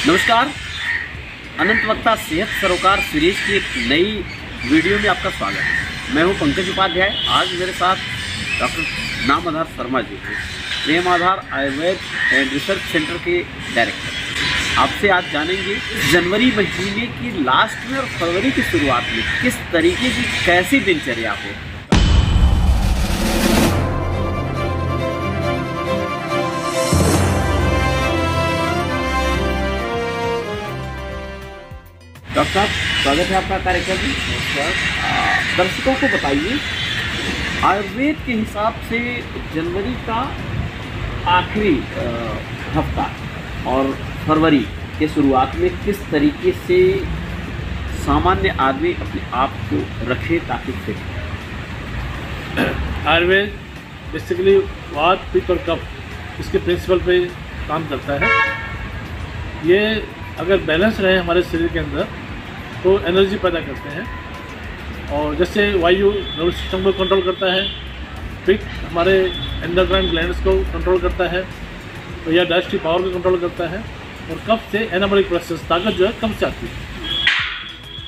नमस्कार, अनंत वक्ता सेहत सरोकार सीरीज की एक नई वीडियो में आपका स्वागत है। मैं हूं पंकज उपाध्याय। आज मेरे साथ डॉक्टर नाम आधार शर्मा जी हैं, प्रेम आधार आयुर्वेद एंड रिसर्च सेंटर के डायरेक्टर। आपसे आज जानेंगे जनवरी महीने की लास्ट में और फरवरी की शुरुआत में किस तरीके की कैसी दिनचर्या हो। डॉक्टर साहब, स्वागत है आपका कार्यक्रम में। दर्शकों को बताइए, आयुर्वेद के हिसाब से जनवरी का आखिरी हफ्ता और फरवरी के शुरुआत में किस तरीके से सामान्य आदमी अपने आप को रखे ताकि फिट। आयुर्वेद बेसिकली वात, पित्त और कफ इसके प्रिंसिपल पे काम करता है। ये अगर बैलेंस रहे हमारे शरीर के अंदर तो एनर्जी पैदा करते हैं। और जैसे वायु नर्वस सिस्टम को कंट्रोल करता है, पित्त हमारे एंडोक्राइन ग्लैंड्स को कंट्रोल करता है, तो यह डाइजेस्टिव पावर को कंट्रोल करता है। और कफ से एनाबॉलिक प्रोसेस, ताकत जो है कफ से आती है।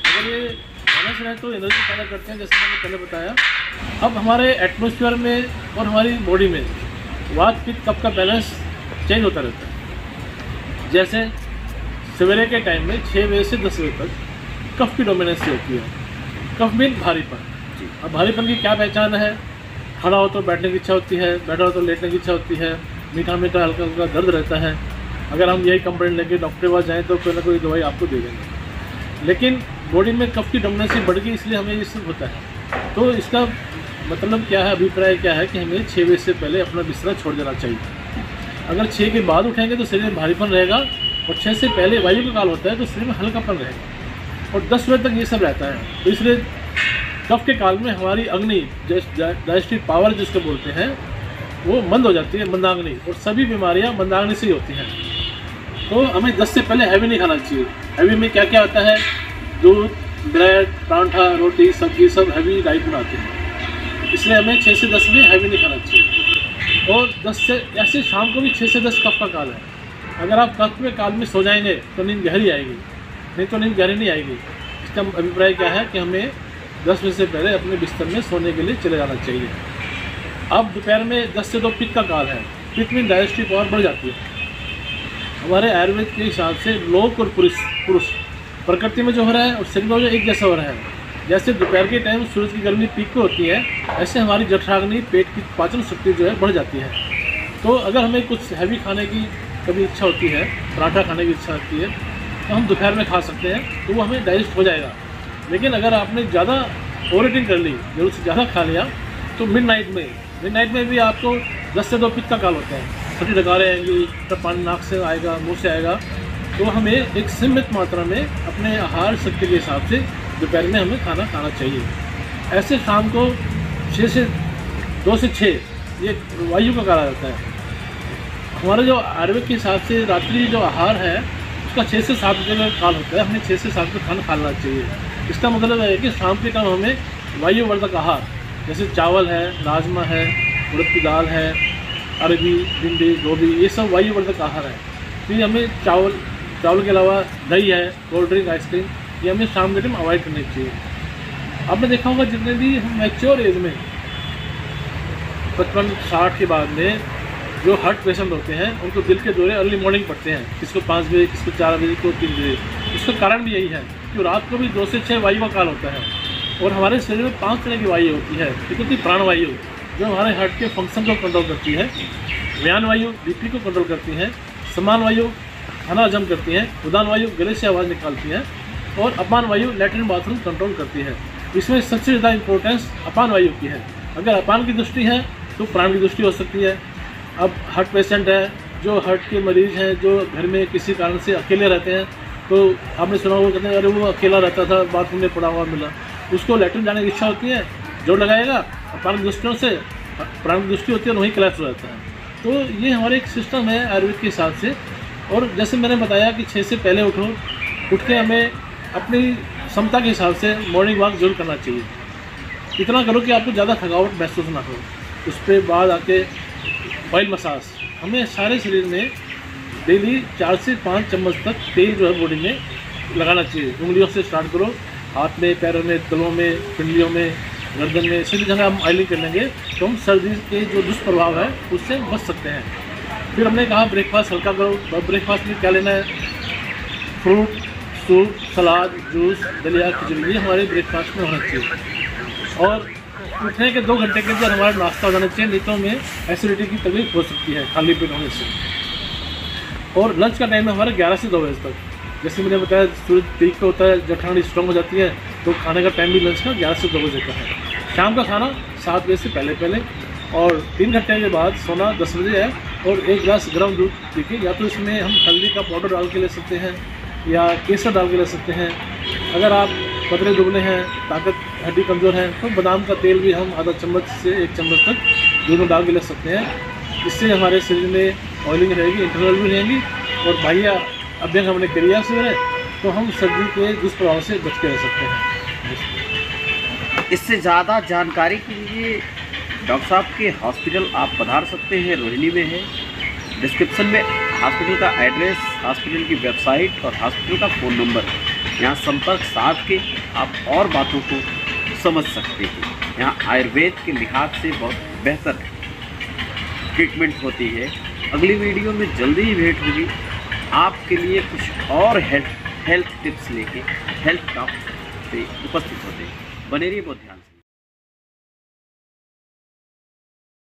अगर ये बैलेंस रहे तो एनर्जी पैदा करते हैं, जैसे मैंने पहले बताया। अब हमारे एटमॉस्फेयर में और हमारी बॉडी में वात, पित्त, कफ का बैलेंस चेंज होता रहता है। जैसे सवेरे के टाइम में 6 बजे से 10 बजे तक कफ की डोमिनेंसी होती है। कफ मीन भारीपन। अब भारीपन की क्या पहचान है? खड़ा हो तो बैठने की इच्छा होती है, बैठा हो तो लेटने की इच्छा होती है, मीठा मीठा हल्का हल्का दर्द रहता है। अगर हम यही कंप्लेंट लेके डॉक्टर के पास जाएँ तो कोई ना कोई दवाई आपको दे देंगे। लेकिन बॉडी में कफ की डोमिनेंसी बढ़ गई, इसलिए हमें ये सब होता है। तो इसका मतलब क्या है, अभिप्राय क्या है कि हमें 6 बजे से पहले अपना बिस्तरा छोड़ देना चाहिए। अगर 6 के बाद उठेंगे तो शरीर में भारीपन रहेगा, और 6 से पहले वायु का काल होता है तो शरीर में हल्कापन रहेगा, और 10 बजे तक ये सब रहता है। तो इसलिए कफ के काल में हमारी अग्नि, डाइजेस्टिव पावर जिसको बोलते हैं, वो मंद हो जाती है, मंदाग्नि। और सभी बीमारियां मंदाग्नि से ही होती हैं। तो हमें 10 से पहले हैवी नहीं खाना चाहिए। हैवी में क्या क्या आता है? दूध, ब्रेड, पराठा, रोटी, सब्जी, सब हैवी डाइट बनाते हैं। इसलिए हमें 6 से 10 में हैवी नहीं खाना चाहिए। और 10 से ऐसे शाम को भी 6 से 10 कफ का काल है। अगर आप कफ के काल में सो जाएंगे तो नींद गहरी आएगी, नहीं तो नींद गहरी नहीं आएगी। इसका अभिप्राय क्या है कि हमें 10 बजे से पहले अपने बिस्तर में सोने के लिए चले जाना चाहिए। अब दोपहर में 10 से 2 पित्त का काल है। पित्त में डाइजेस्टिव पावर बढ़ जाती है। हमारे आयुर्वेद के हिसाब से लोक और पुरुष प्रकृति में जो हो रहा है और शरीर में जो एक जैसा हो रहा है। जैसे दोपहर के टाइम सूरज की गर्मी पीक पे होती है, ऐसे हमारी जठराग्नि, पेट की पाचन शक्ति जो है बढ़ जाती है। तो अगर हमें कुछ हैवी खाने की कभी इच्छा होती है, पराठा खाने की इच्छा होती है, तो हम दोपहर में खा सकते हैं, तो वो हमें डाइजेस्ट हो जाएगा। लेकिन अगर आपने ज़्यादा ओवर ईटिंग कर ली, जरूरत से ज़्यादा खा लिया, तो मिड नाइट में भी आपको 10 से 2 पित्त का काल होता है। छठी डकारें आएंगी, तब पानी नाक से आएगा, मुंह से आएगा। तो हमें एक सीमित मात्रा में अपने आहार शक्ति के हिसाब से दोपहर में हमें खाना खाना चाहिए। ऐसे शाम को 2 से 6 ये वायु का काल आ जाता है। हमारे जो आयुर्वेद के हिसाब से रात्रि जो आहार है उसका 6 से 7 बजे का काल होता है। हमें 6 से 7 बजे खाना खाना चाहिए। इसका मतलब है कि शाम के टाइम हमें वायुवर्धक आहार, जैसे चावल है, राजमा है, उड़द की दाल है, अरबी, भिंडी, गोभी, ये सब वायुवर्धक आहार है। फिर हमें चावल के अलावा दही है, कोल्ड ड्रिंक, आइसक्रीम, ये हमें शाम के टाइम अवॉइड करनी चाहिए। आपने देखा होगा जितने भी हम मैच्योर एज में 55-60 के बाद में जो हार्ट पेशेंट होते हैं, उनको दिल के दौरे अर्ली मॉर्निंग पड़ते हैं। किसको 5 बजे, किसको 4 बजे, किसको 3 बजे। इसका कारण भी यही है कि रात को भी 2 से 6 वायु का काल होता है। और हमारे शरीर में 5 तरह की वायु होती है। एक होती है प्राणवायु, जो हमारे हार्ट के फंक्शन को कंट्रोल करती है। व्यान वायु बीपी को कंट्रोल करती है। समान वायु खाना हजम करती है। उदान वायु गले से आवाज़ निकालती है। और अपान वायु लैट्रिन बाथरूम कंट्रोल करती है। इसमें सबसे ज़्यादा इंपॉर्टेंस अपान वायु की है। अगर अपान की दृष्टि है तो प्राण की दृष्टि हो सकती है। अब हार्ट पेशेंट है, जो हार्ट के मरीज़ हैं, जो घर में किसी कारण से अकेले रहते हैं, तो आपने सुना होगा कहते हैं अरे वो अकेला रहता था, बाथरूम में पड़ा हुआ मिला, उसको लैट्रिन जाने की इच्छा होती है, जोड़ लगाएगा, अपान की दृष्टियों से प्राण की दृष्टि होती है और वहीं क्लैश हो जाता है। तो ये हमारे एक सिस्टम है आयुर्वेद के हिसाब से। और जैसे मैंने बताया कि 6 से पहले उठ के हमें अपनी क्षमता के हिसाब से मॉर्निंग वॉक जरूर करना चाहिए। इतना करो कि आपको ज़्यादा थकावट महसूस ना हो। उस पर बाद आके ऑयल मसाज, हमें सारे शरीर में डेली 4 से 5 चम्मच तक तेल जो है बॉडी में लगाना चाहिए। उंगलियों से स्टार्ट करो, हाथ में, पैरों में, तलों में, पिंडलियों में, गर्दन में, सभी जगह हम ऑयलिंग कर लेंगे तो हम सर्दी के जो दुष्प्रभाव है उससे बच सकते हैं। फिर हमने कहा ब्रेकफास्ट हल्का करो। तो ब्रेकफास्ट में क्या लेना है? फ्रूट, सूप, सलाद, जूस, दलिया, खिचड़ी, ये हमारे ब्रेकफास्ट में होना चाहिए। और उठने के 2 घंटे के अंदर हमारा नाश्ता हो जाना चाहिए, नहीं तो हमें एसिडिटी की तकलीफ हो सकती है खाली पेट होने से। और लंच का टाइम है हमारा 11 से 2 बजे तक। जैसे मैंने बताया सूरज पीक पे होता है जब ठंडी स्ट्रॉन्ग हो जाती है, तो खाने का टाइम भी लंच का 11 से 2 बजे का है। शाम का खाना 7 बजे से पहले और 3 घंटे के बाद सोना 10 बजे है। और 1 गिलास गर्म दूध पी के, या तो इसमें हम हल्दी का पाउडर डाल के ले सकते हैं या केसर डाल के ले सकते हैं। अगर आप पतले दुबले हैं, ताकत हड्डी कमज़ोर है, तो बादाम का तेल भी हम आधा चम्मच से 1 चम्मच तक दूध में डाल के ले सकते हैं। इससे हमारे शरीर में ऑयलिंग रहेगी, इंटरनल भी रहेंगी और बाह्य अभ्यंग हमने क्रिया से रहे तो हम सर्दी के दुष्प्रभाव से बच के रह सकते हैं। इससे ज़्यादा जानकारी के लिए डॉक्टर साहब के हॉस्पिटल आप पधार सकते हैं, रोहिणी में है। डिस्क्रिप्शन में हॉस्पिटल का एड्रेस, हॉस्पिटल की वेबसाइट और हॉस्पिटल का फ़ोन नंबर, यहाँ संपर्क साध के आप और बातों को समझ सकते हैं। यहाँ आयुर्वेद के लिहाज से बहुत बेहतर ट्रीटमेंट होती है। अगली वीडियो में जल्दी ही भेंट होगी आपके लिए कुछ और हेल्थ टिप्स लेके हेल्थ टॉक पे उपस्थित होते हैं। बने रहिए, बहुत ध्यान।